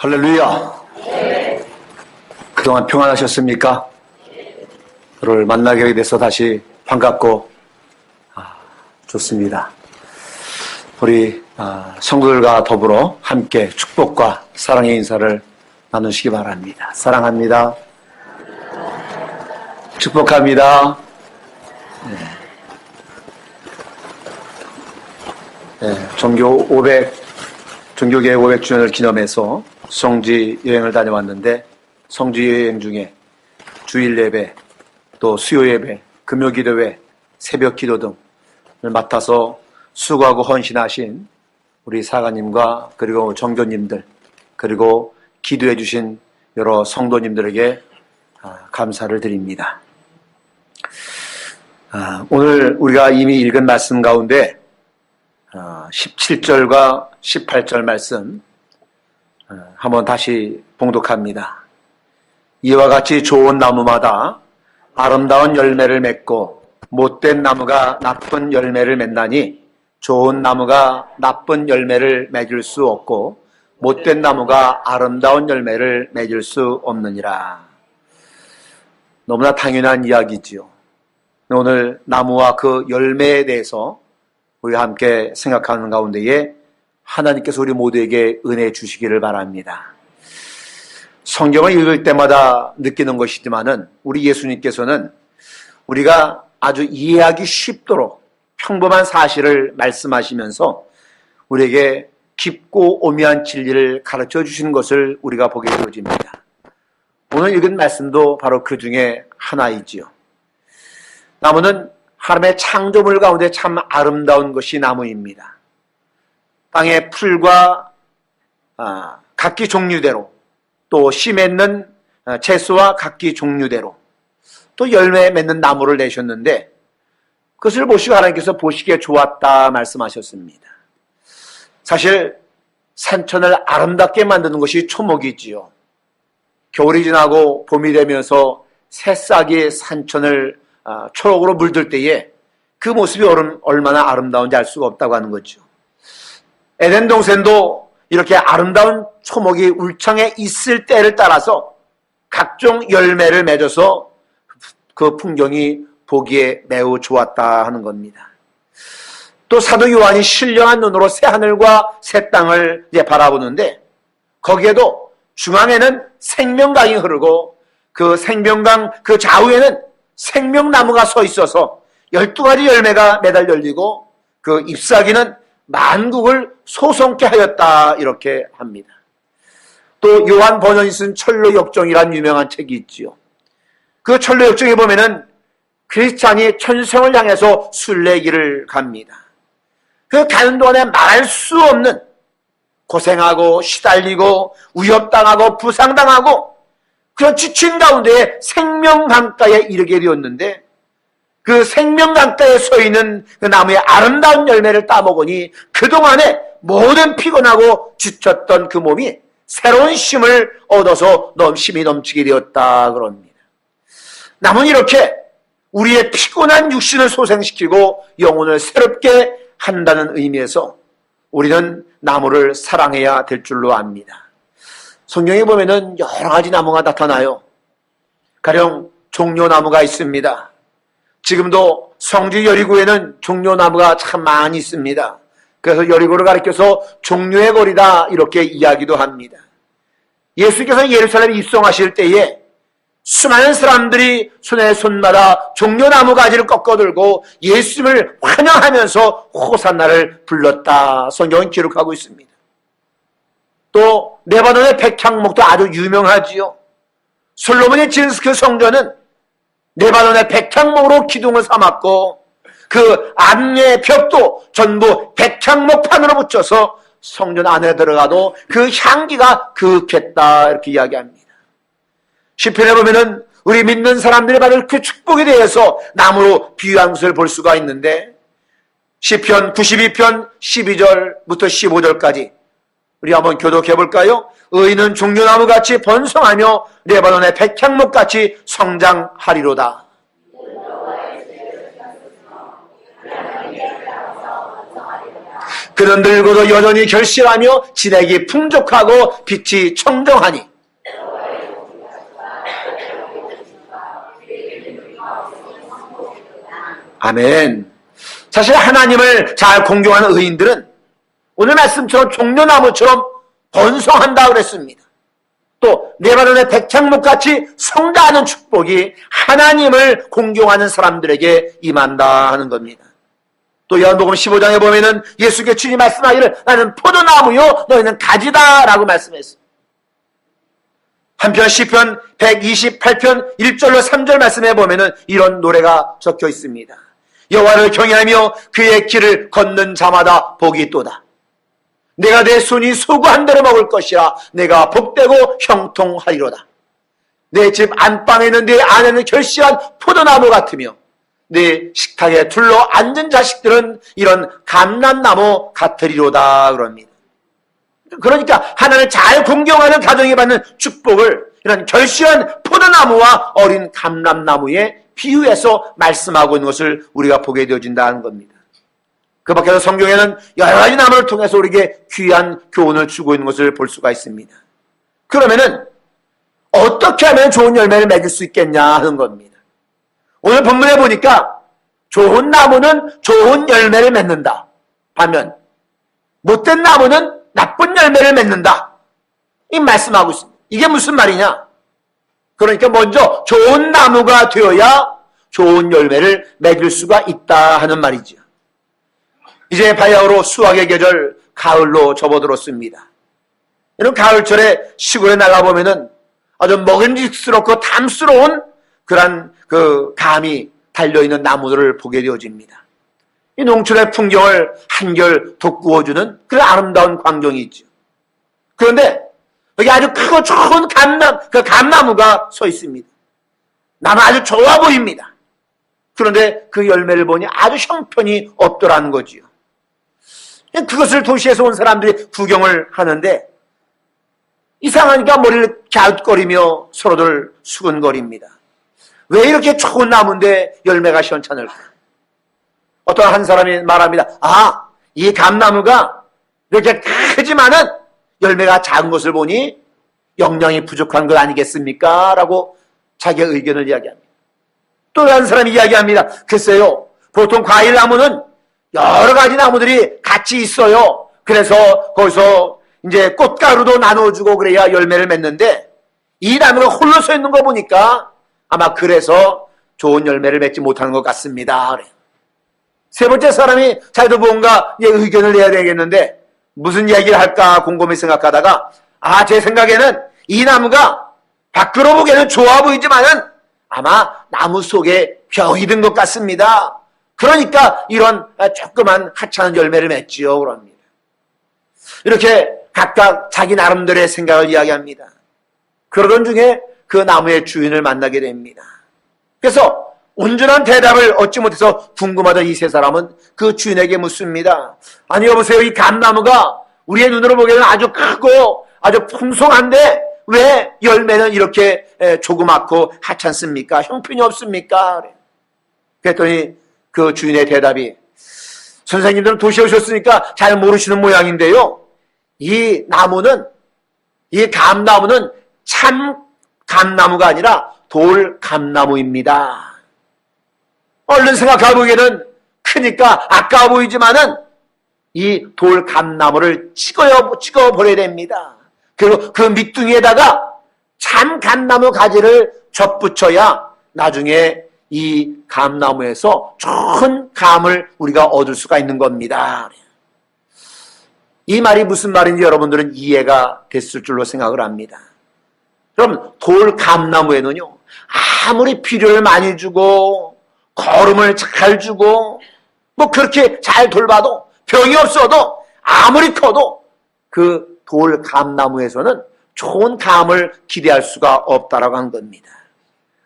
할렐루야. 네. 그동안 평안하셨습니까? 네. 저를 만나게 돼서 다시 반갑고 좋습니다. 우리 성도들과 더불어 함께 축복과 사랑의 인사를 나누시기 바랍니다. 사랑합니다. 축복합니다. 종교개혁 500주년을 기념해서 성지 여행을 다녀왔는데, 성지 여행 중에 주일 예배, 또 수요 예배, 금요 기도회, 새벽 기도 등을 맡아서 수고하고 헌신하신 우리 사가님과 그리고 정교님들, 그리고 기도해 주신 여러 성도님들에게 감사를 드립니다. 오늘 우리가 이미 읽은 말씀 가운데 17절과 18절 말씀 한번 다시 봉독합니다. 이와 같이 좋은 나무마다 아름다운 열매를 맺고 못된 나무가 나쁜 열매를 맺나니 좋은 나무가 나쁜 열매를 맺을 수 없고 못된 나무가 아름다운 열매를 맺을 수 없느니라. 너무나 당연한 이야기지요. 오늘 나무와 그 열매에 대해서 우리가 함께 생각하는 가운데에 하나님께서 우리 모두에게 은혜 주시기를 바랍니다. 성경을 읽을 때마다 느끼는 것이지만은 우리 예수님께서는 우리가 아주 이해하기 쉽도록 평범한 사실을 말씀하시면서 우리에게 깊고 오묘한 진리를 가르쳐 주시는 것을 우리가 보게 되어집니다. 오늘 읽은 말씀도 바로 그 중에 하나이지요. 나무는 하나님의 창조물 가운데 참 아름다운 것이 나무입니다. 땅의 풀과 각기 종류대로, 또 씨 맺는 채소와 각기 종류대로, 또 열매 맺는 나무를 내셨는데 그것을 보시고 하나님께서 보시기에 좋았다 말씀하셨습니다. 사실 산천을 아름답게 만드는 것이 초목이지요. 겨울이 지나고 봄이 되면서 새싹이 산천을 초록으로 물들 때에 그 모습이 얼마나 아름다운지 알 수가 없다고 하는 거죠. 에덴 동산도 이렇게 아름다운 초목이 울창에 있을 때를 따라서 각종 열매를 맺어서 그 풍경이 보기에 매우 좋았다 하는 겁니다. 또 사도 요한이 신령한 눈으로 새 하늘과 새 땅을 바라보는데 거기에도 중앙에는 생명강이 흐르고 그 생명강 그 좌우에는 생명나무가 서 있어서 12가지 열매가 매달 열리고 그 잎사귀는 만국을 소성케 하였다 이렇게 합니다. 또 요한 번연이 쓴 철로역정이란 유명한 책이 있지요. 그 철로역정에 보면은 크리스찬이 천성을 향해서 순례길을 갑니다. 그 가는 동안에 말할 수 없는 고생하고 시달리고 위협당하고 부상당하고 그런 지친 가운데 생명강가에 이르게 되었는데 그 생명강가에 서 있는 그 나무의 아름다운 열매를 따먹으니 그동안에 모든 피곤하고 지쳤던 그 몸이 새로운 힘을 얻어서 힘이 넘치게 되었다 그럽니다. 나무는 이렇게 우리의 피곤한 육신을 소생시키고 영혼을 새롭게 한다는 의미에서 우리는 나무를 사랑해야 될 줄로 압니다. 성경에 보면은 여러 가지 나무가 나타나요. 가령 종려나무가 있습니다. 지금도 성지 여리고에는 종려나무가 참 많이 있습니다. 그래서 여리고를 가리켜서 종려의 거리다 이렇게 이야기도 합니다. 예수께서 예루살렘에 입성하실 때에 수많은 사람들이 손에 손마다 종려나무 가지를 꺾어들고 예수님을 환영하면서 호산나를 불렀다 성경은 기록하고 있습니다. 또 레바논의 백향목도 아주 유명하지요. 솔로몬이 지은 그 성전은 레바논의 백향목으로 기둥을 삼았고 그 안의 벽도 전부 백향목판으로 붙여서 성전 안에 들어가도 그 향기가 그윽했다 이렇게 이야기합니다. 시편에 보면은 우리 믿는 사람들이 받을 그 축복에 대해서 나무로 비유한 것을 볼 수가 있는데 시편 92편 12절부터 15절까지 우리 한번 교독해 볼까요? 의인은 종려나무같이 번성하며 레바논의 백향목같이 성장하리로다. 그는 늙어도 여전히 결실하며 진액이 풍족하고 빛이 청정하니. 아멘. 사실 하나님을 잘 공경하는 의인들은 오늘 말씀처럼 종려나무처럼 번성한다 그랬습니다. 또 레바논의 백향목같이 성장하는 축복이 하나님을 공경하는 사람들에게 임한다 하는 겁니다. 또 요한복음 15장에 보면은 예수께 주님 말씀하기를 나는 포도나무요 너희는 가지다 라고 말씀했습니다. 한편 시편 128편 1절로 3절 말씀에 보면은 이런 노래가 적혀 있습니다. 여호와를 경외하며 그의 길을 걷는 자마다 복이 있도다. 내가 내 손이 소구한 대로 먹을 것이라. 내가 복되고 형통하리로다. 내 집 안방에는 내 안에는 결실한 포도나무 같으며 내 식탁에 둘러 앉은 자식들은 이런 감람나무 같으리로다 그럽니다. 그러니까 하나님을 잘 공경하는 가정이 받는 축복을 이런 결실한 포도나무와 어린 감람나무에 비유해서 말씀하고 있는 것을 우리가 보게 되어진다는 겁니다. 그 밖에서 성경에는 여러 가지 나무를 통해서 우리에게 귀한 교훈을 주고 있는 것을 볼 수가 있습니다. 그러면은 어떻게 하면 좋은 열매를 맺을 수 있겠냐 하는 겁니다. 오늘 본문에 보니까 좋은 나무는 좋은 열매를 맺는다. 반면 못된 나무는 나쁜 열매를 맺는다. 이 말씀하고 있습니다. 이게 무슨 말이냐? 그러니까 먼저 좋은 나무가 되어야 좋은 열매를 맺을 수가 있다 하는 말이죠. 이제 바야흐로 수확의 계절 가을로 접어들었습니다. 이런 가을철에 시골에 나가보면은 아주 먹음직스럽고 담스러운 그런 그 감이 달려있는 나무들을 보게 되어집니다. 이 농촌의 풍경을 한결 돋구어주는 그런 아름다운 광경이 있죠. 그런데 여기 아주 크고 좋은 감나무가 서 있습니다. 나무 아주 좋아 보입니다. 그런데 그 열매를 보니 아주 형편이 없더라는 거지요. 그것을 도시에서 온 사람들이 구경을 하는데 이상하니까 머리를 갸웃거리며 서로들 수근거립니다. 왜 이렇게 좋은 나무인데 열매가 시원찮을까? 어떤 한 사람이 말합니다. 아, 이 감나무가 이렇게 크지만은 열매가 작은 것을 보니 영양이 부족한 것 아니겠습니까? 라고 자기의 의견을 이야기합니다. 또 한 사람이 이야기합니다. 글쎄요, 보통 과일나무는 여러 가지 나무들이 같이 있어요. 그래서 거기서 이제 꽃가루도 나눠주고 그래야 열매를 맺는데 이 나무가 홀로 서 있는 거 보니까 아마 그래서 좋은 열매를 맺지 못하는 것 같습니다. 그래요. 세 번째 사람이 자기도 뭔가 의견을 내야 되겠는데 무슨 이야기를 할까 곰곰이 생각하다가 제 생각에는 이 나무가 밖으로 보기에는 좋아 보이지만은 아마 나무 속에 병이 든 것 같습니다. 그러니까 이런 조그만 하찮은 열매를 맺지요. 그럽니다. 이렇게 각각 자기 나름대로의 생각을 이야기합니다. 그러던 중에 그 나무의 주인을 만나게 됩니다. 그래서 온전한 대답을 얻지 못해서 궁금하던 이 세 사람은 그 주인에게 묻습니다. 아니 여보세요, 이 감나무가 우리의 눈으로 보기에는 아주 크고 아주 풍성한데 왜 열매는 이렇게 조그맣고 하찮습니까? 형편이 없습니까? 그랬더니 그 주인의 대답이 선생님들은 도시에 오셨으니까 잘 모르시는 모양인데요. 이 감나무는 참 감나무가 아니라 돌 감나무입니다. 얼른 생각해보기에는 크니까 아까워 보이지만은 이 돌 감나무를 찍어버려야 됩니다. 그리고 그 밑둥이에다가 참 감나무 가지를 접붙여야 나중에 이 감나무에서 좋은 감을 우리가 얻을 수가 있는 겁니다. 이 말이 무슨 말인지 여러분들은 이해가 됐을 줄로 생각을 합니다. 그럼 돌 감나무에는요, 아무리 비료를 많이 주고 거름을 잘 주고 뭐 그렇게 잘 돌봐도 병이 없어도 아무리 커도 그 돌 감나무에서는 좋은 감을 기대할 수가 없다라고 한 겁니다.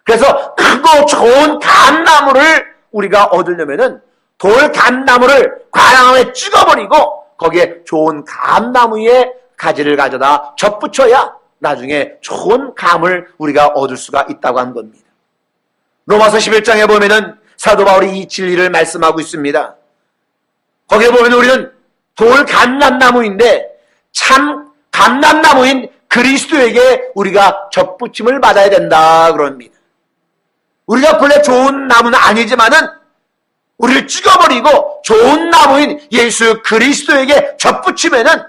그래서 크고 좋은 감나무를 우리가 얻으려면은 돌 감나무를 과랑함에 찍어버리고 거기에 좋은 감나무의 가지를 가져다 접붙여야 나중에 좋은 감을 우리가 얻을 수가 있다고 한 겁니다. 로마서 11장에 보면은 사도 바울이 이 진리를 말씀하고 있습니다. 거기에 보면 우리는 돌 감람나무인데 참 감람나무인 그리스도에게 우리가 접붙임을 받아야 된다 그럽니다. 우리가 본래 좋은 나무는 아니지만은 우리를 찍어버리고 좋은 나무인 예수 그리스도에게 접붙이면은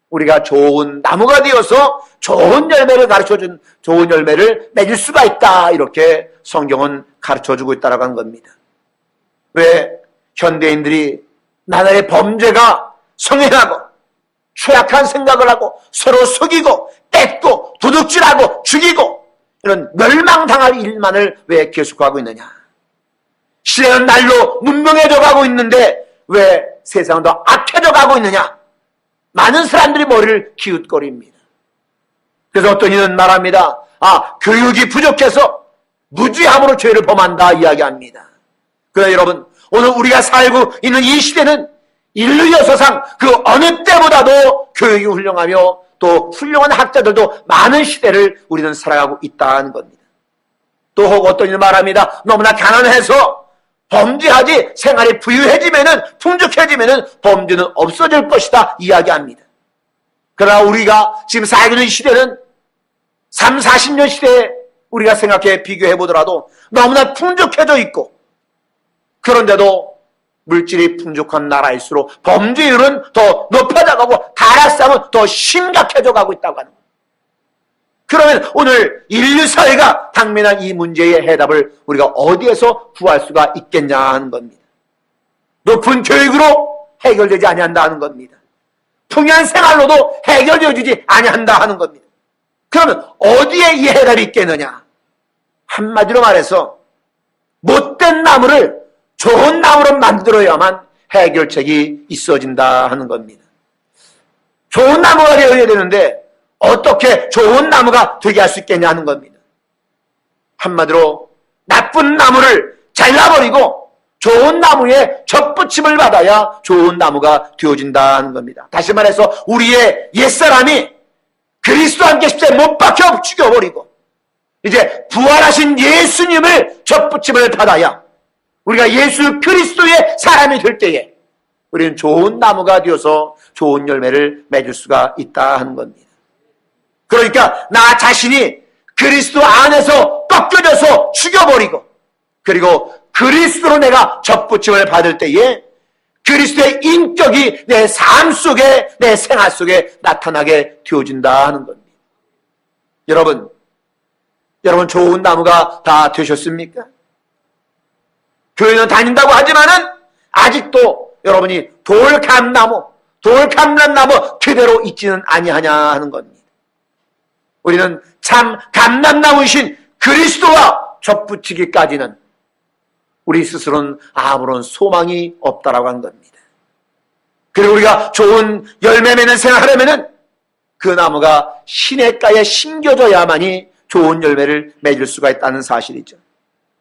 우리가 좋은 나무가 되어서 좋은 열매를 가르쳐준 좋은 열매를 맺을 수가 있다. 이렇게 성경은 가르쳐주고 있다라고 하는 겁니다. 왜 현대인들이 나날의 범죄가 성행하고 취약한 생각을 하고 서로 속이고 뺏고 도둑질하고 죽이고 이런 멸망당할 일만을 왜 계속하고 있느냐? 시대는 날로 문명해져 가고 있는데 왜 세상은 더 악해져 가고 있느냐? 많은 사람들이 머리를 기웃거립니다. 그래서 어떤 이는 말합니다. 교육이 부족해서 무지함으로 죄를 범한다 이야기합니다. 그래서 여러분, 오늘 우리가 살고 있는 이 시대는 인류 역사상 그 어느 때보다도 교육이 훌륭하며 또 훌륭한 학자들도 많은 시대를 우리는 살아가고 있다는 겁니다. 또 혹 어떤 이는 말합니다. 너무나 가난해서 범죄하지 생활이 부유해지면은 풍족해지면은 범죄는 없어질 것이다 이야기합니다. 그러나 우리가 지금 살고 있는 시대는 3, 40년 시대에 우리가 생각해 비교해 보더라도 너무나 풍족해져 있고 그런데도 물질이 풍족한 나라일수록 범죄율은 더 높아져가고 타락상은 더 심각해져 가고 있다고 하는 거예요. 그러면 오늘 인류 사회가 당면한 이 문제의 해답을 우리가 어디에서 구할 수가 있겠냐 하는 겁니다. 높은 교육으로 해결되지 아니한다 하는 겁니다. 풍요한 생활로도 해결되어지지 아니한다 하는 겁니다. 그러면 어디에 이 해답이 있겠느냐? 한마디로 말해서 못된 나무를 좋은 나무로 만들어야만 해결책이 있어진다 하는 겁니다. 좋은 나무가 되어야 되는데 어떻게 좋은 나무가 되게 할 수 있겠냐 하는 겁니다. 한마디로 나쁜 나무를 잘라버리고 좋은 나무에 접붙임을 받아야 좋은 나무가 되어진다 하는 겁니다. 다시 말해서 우리의 옛사람이 그리스도와 함께 십자가에 못 박혀 죽여버리고 이제 부활하신 예수님을 접붙임을 받아야 우리가 예수 그리스도의 사람이 될 때에 우리는 좋은 나무가 되어서 좋은 열매를 맺을 수가 있다 하는 겁니다. 그러니까 나 자신이 그리스도 안에서 꺾여져서 죽여버리고 그리고 그리스도로 내가 접붙임을 받을 때에 그리스도의 인격이 내 삶 속에 내 생활 속에 나타나게 되어진다 하는 겁니다. 여러분 좋은 나무가 다 되셨습니까? 교회는 다닌다고 하지만은 아직도 여러분이 돌감람나무 그대로 있지는 아니하냐 하는 겁니다. 우리는 참 감람나무이신 그리스도와 접붙이기까지는 우리 스스로는 아무런 소망이 없다라고 하는 겁니다. 그리고 우리가 좋은 열매 맺는 생활하려면은 그 나무가 시냇가에 심겨져야만이 좋은 열매를 맺을 수가 있다는 사실이죠.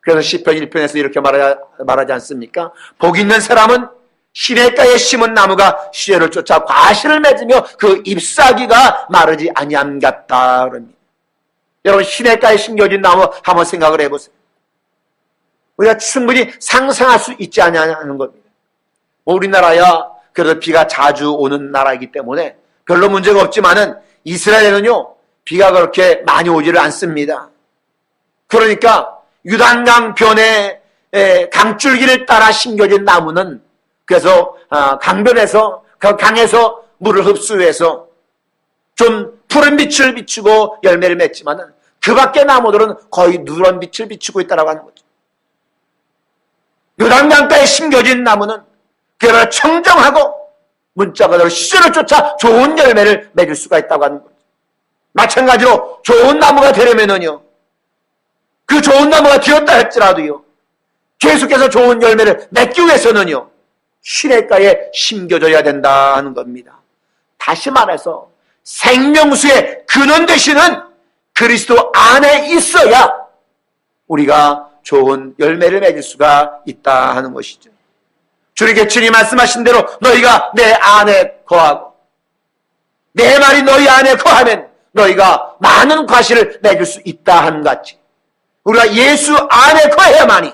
그래서 시편 1편에서 이렇게 말하지 않습니까? 복 있는 사람은 시냇가에 심은 나무가 시혜를 쫓아 과실을 맺으며 그 잎사귀가 마르지 아니함 같다 그럽니다. 여러분 시냇가에 심겨진 나무 한번 생각을 해보세요. 우리가 충분히 상상할 수 있지 않냐는 겁니다. 우리나라야 그래도 비가 자주 오는 나라이기 때문에 별로 문제가 없지만은 이스라엘은요 비가 그렇게 많이 오지를 않습니다. 그러니까 유단강 변의 강줄기를 따라 심겨진 나무는 그래서 강변에서 강에서 물을 흡수해서 좀 푸른 빛을 비추고 열매를 맺지만은 그 밖의 나무들은 거의 누런 빛을 비추고 있다고 하는 거죠. 요단강가에 심겨진 나무는 그야말로 청정하고 문자가대로 시절을 쫓아 좋은 열매를 맺을 수가 있다고 하는 거죠. 마찬가지로 좋은 나무가 되려면은요 그 좋은 나무가 되었다 할지라도요 계속해서 좋은 열매를 맺기 위해서는요 시냇가에 심겨져야 된다 하는 겁니다. 다시 말해서 생명수의 근원 되시는 그리스도 안에 있어야 우리가 좋은 열매를 맺을 수가 있다 하는 것이죠. 주님께 주님 말씀하신 대로 너희가 내 안에 거하고 내 말이 너희 안에 거하면 너희가 많은 과실을 맺을 수 있다 한 같이 우리가 예수 안에 거해야만이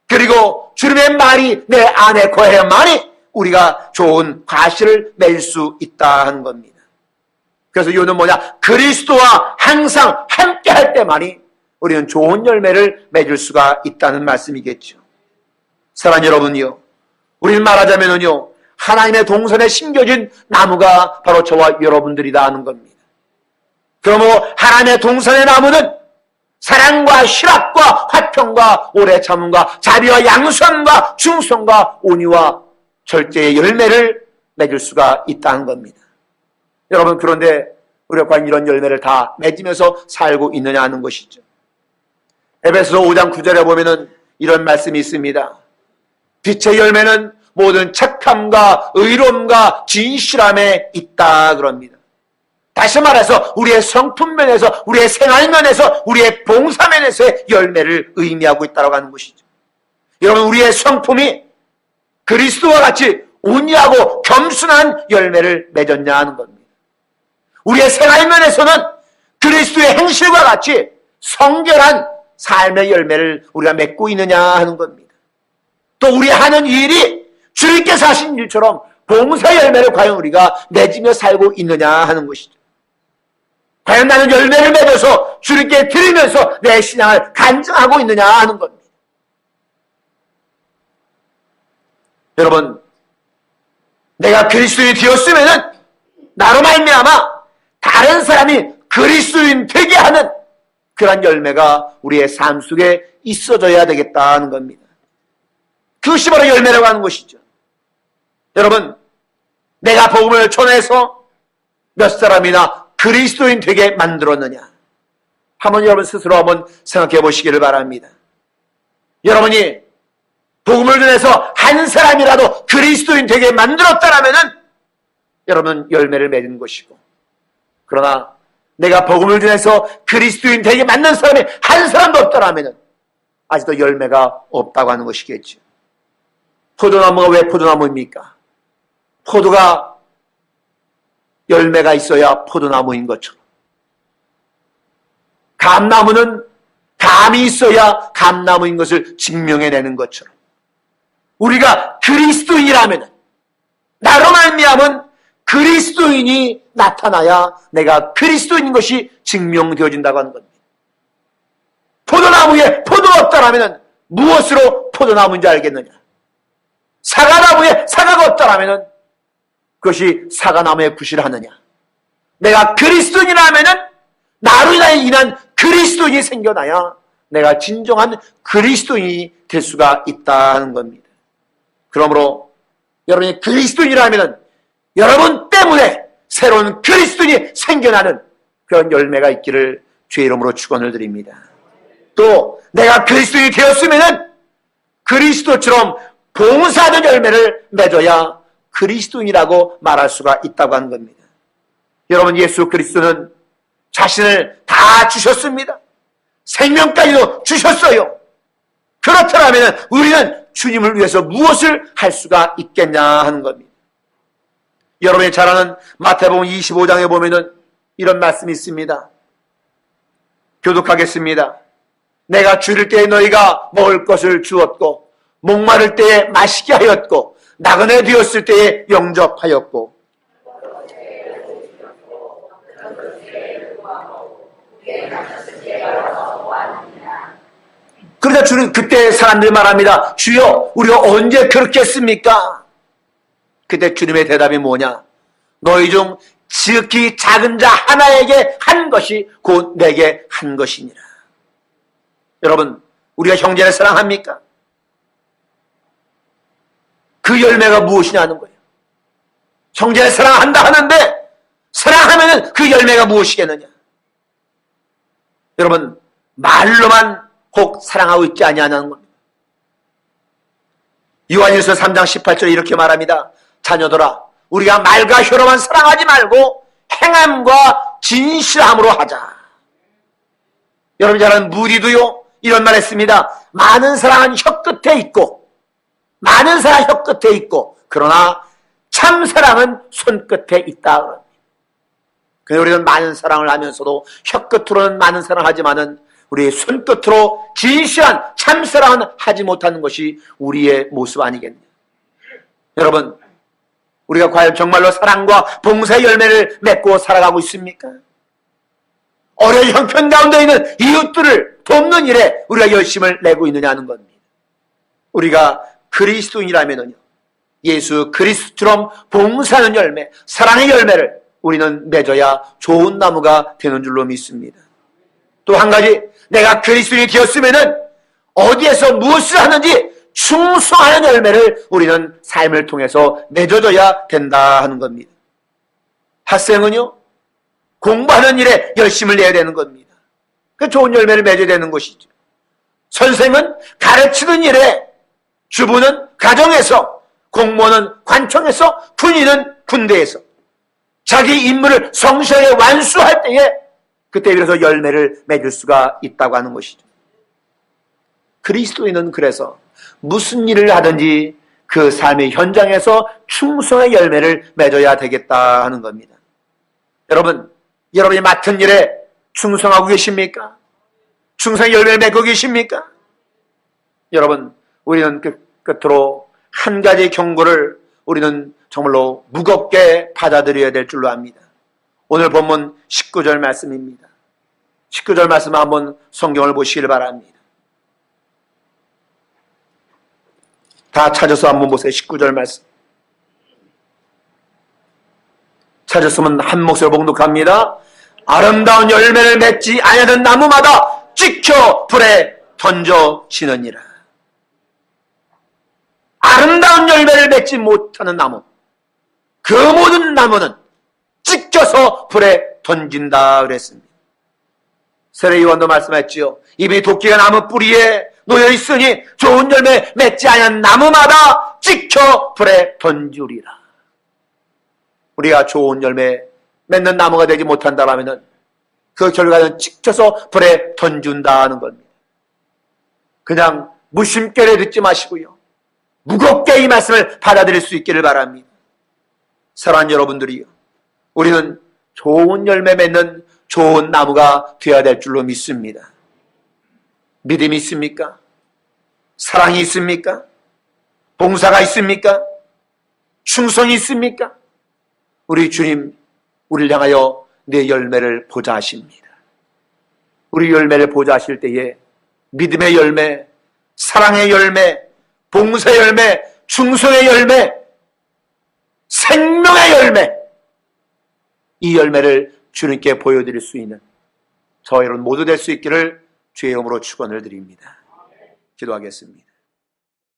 그리고 주님의 말이 내 안에 거해야만이 우리가 좋은 과실을 맺을 수 있다 하는 겁니다. 그래서 이유는 뭐냐? 그리스도와 항상 함께 할 때만이 우리는 좋은 열매를 맺을 수가 있다는 말씀이겠죠. 사랑하는 여러분요, 우리는 말하자면요, 하나님의 동선에 심겨진 나무가 바로 저와 여러분들이다 하는 겁니다. 그러므로 하나님의 동선의 나무는 사랑과 실학과 화평과 오래 참음과 자비와 양선과 충성과 온유와 절제의 열매를 맺을 수가 있다는 겁니다. 여러분, 그런데 우리가 과연 이런 열매를 다 맺으면서 살고 있느냐 하는 것이죠. 에베소서 5장 9절에 보면은 이런 말씀이 있습니다. 빛의 열매는 모든 착함과 의로움과 진실함에 있다 그럽니다. 다시 말해서 우리의 성품면에서, 우리의 생활면에서, 우리의 봉사면에서의 열매를 의미하고 있다고 하는 것이죠. 여러분, 우리의 성품이 그리스도와 같이 온유하고 겸손한 열매를 맺었냐 하는 겁니다. 우리의 생활면에서는 그리스도의 행실과 같이 성결한 삶의 열매를 우리가 맺고 있느냐 하는 겁니다. 또 우리 하는 일이 주님께서 하신 일처럼 봉사 열매를 과연 우리가 맺으며 살고 있느냐 하는 것이죠. 과연 나는 열매를 맺어서 주님께 드리면서 내 신앙을 간증하고 있느냐 하는 겁니다. 여러분, 내가 그리스도인이 되었으면은 나로 말미암아 다른 사람이 그리스도인 되게 하는 그런 열매가 우리의 삶 속에 있어져야 되겠다는 겁니다. 그것이 바로 열매라고 하는 것이죠. 여러분, 내가 복음을 전해서 몇 사람이나 그리스도인 되게 만들었느냐? 한번 여러분 스스로 한번 생각해 보시기를 바랍니다. 여러분이 복음을 전해서 한 사람이라도 그리스도인 되게 만들었다라면은 여러분 열매를 맺은 것이고, 그러나 내가 복음을 전해서 그리스도인 되게 만든 사람이 한 사람도 없다라면은 아직도 열매가 없다고 하는 것이겠죠. 포도나무가 왜 포도나무입니까? 포도가 열매가 있어야 포도나무인 것처럼, 감나무는 감이 있어야 감나무인 것을 증명해내는 것처럼, 우리가 그리스도인이라면 나로 말미암은 그리스도인이 나타나야 내가 그리스도인인 것이 증명되어진다고 하는 겁니다. 포도나무에 포도가 없다라면 무엇으로 포도나무인지 알겠느냐? 사과나무에 사과가 없다라면 그것이 사과나무에 구실하느냐? 내가 그리스도인이라면 나로 인한 그리스도인이 생겨나야 내가 진정한 그리스도인이 될 수가 있다는 겁니다. 그러므로 여러분이 그리스도인이라면 여러분 때문에 새로운 그리스도인이 생겨나는 그런 열매가 있기를 주의 이름으로 축원을 드립니다. 또 내가 그리스도인이 되었으면 그리스도처럼 봉사하는 열매를 맺어야 그리스도인이라고 말할 수가 있다고 하는 겁니다. 여러분, 예수 그리스도는 자신을 다 주셨습니다. 생명까지도 주셨어요. 그렇다면 우리는 주님을 위해서 무엇을 할 수가 있겠냐 하는 겁니다. 여러분이 잘 아는 마태복음 25장에 보면은 이런 말씀이 있습니다. 교독하겠습니다. 내가 줄일 때에 너희가 먹을 것을 주었고, 목마를 때에 마시게 하였고, 나그네 되었을 때에 영접하였고. 그러자 주는 그때 사람들이 말합니다. 주여, 우리가 언제 그렇게 했습니까? 그때 주님의 대답이 뭐냐? 너희 중 지극히 작은 자 하나에게 한 것이 곧 내게 한 것이니라. 여러분, 우리가 형제를 사랑합니까? 그 열매가 무엇이냐는 거예요. 형제를 사랑한다 하는데 사랑하면 그 열매가 무엇이겠느냐? 여러분, 말로만 꼭 사랑하고 있지 아니하냐는 겁니다. 요한일서 3장 18절에 이렇게 말합니다. 자녀들아, 우리가 말과 혀로만 사랑하지 말고 행함과 진실함으로 하자. 여러분 잘 아는 무디도요 이런 말 했습니다. 많은 사랑은 혀 끝에 있고, 많은 사랑은 혀 끝에 있고, 그러나 참 사랑은 손끝에 있다. 그래서 우리는 많은 사랑을 하면서도 혀 끝으로는 많은 사랑을 하지만은 우리의 손끝으로 진실한 참 사랑은 하지 못하는 것이 우리의 모습 아니겠느냐. 여러분, 우리가 과연 정말로 사랑과 봉사의 열매를 맺고 살아가고 있습니까? 어려운 형편 가운데 있는 이웃들을 돕는 일에 우리가 열심을 내고 있느냐는 겁니다. 우리가 그리스도인이라면요, 예수 그리스도처럼 봉사하는 열매, 사랑의 열매를 우리는 맺어야 좋은 나무가 되는 줄로 믿습니다. 또 한 가지, 내가 그리스도인이 되었으면은 어디에서 무엇을 하는지 충성하는 열매를 우리는 삶을 통해서 맺어줘야 된다 하는 겁니다. 학생은요, 공부하는 일에 열심을 내야 되는 겁니다. 그 좋은 열매를 맺어야 되는 것이죠. 선생은 가르치는 일에, 주부는 가정에서, 공무원은 관청에서, 군인은 군대에서 자기 임무를 성실하게 완수할 때에 그때 비로소 열매를 맺을 수가 있다고 하는 것이죠. 그리스도인은 그래서 무슨 일을 하든지 그 삶의 현장에서 충성의 열매를 맺어야 되겠다 하는 겁니다. 여러분, 여러분이 맡은 일에 충성하고 계십니까? 충성의 열매를 맺고 계십니까? 여러분, 우리는 끝으로 한 가지 경고를 우리는 정말로 무겁게 받아들여야 될 줄로 압니다. 오늘 본문 19절 말씀입니다. 19절 말씀 한번 성경을 보시길 바랍니다. 다 찾아서 한번 보세요. 19절 말씀. 찾았으면 한 목소리로 봉독합니다. 아름다운 열매를 맺지 아니하는 나무마다 찍혀 불에 던져지느니라. 아름다운 열매를 맺지 못하는 나무, 그 모든 나무는 찍혀서 불에 던진다 그랬습니다. 세례요한도 말씀했지요. 이미 도끼가 나무 뿌리에 놓여 있으니 좋은 열매 맺지 아니한 나무마다 찍혀 불에 던지리라. 우리가 좋은 열매 맺는 나무가 되지 못한다면 그 결과는 찍혀서 불에 던진다는 겁니다. 그냥 무심결에 듣지 마시고요, 무겁게 이 말씀을 받아들일 수 있기를 바랍니다. 사랑하는 여러분들이요, 우리는 좋은 열매 맺는 좋은 나무가 되어야 될 줄로 믿습니다. 믿음이 있습니까? 사랑이 있습니까? 봉사가 있습니까? 충성이 있습니까? 우리 주님, 우리를 향하여 내 열매를 보자 하십니다. 우리 열매를 보자 하실 때에 믿음의 열매, 사랑의 열매, 봉사의 열매, 충성의 열매, 생명의 열매, 이 열매를 주님께 보여드릴 수 있는 저희 여러분 모두 될 수 있기를 주의 이름으로 축원을 드립니다. 기도하겠습니다.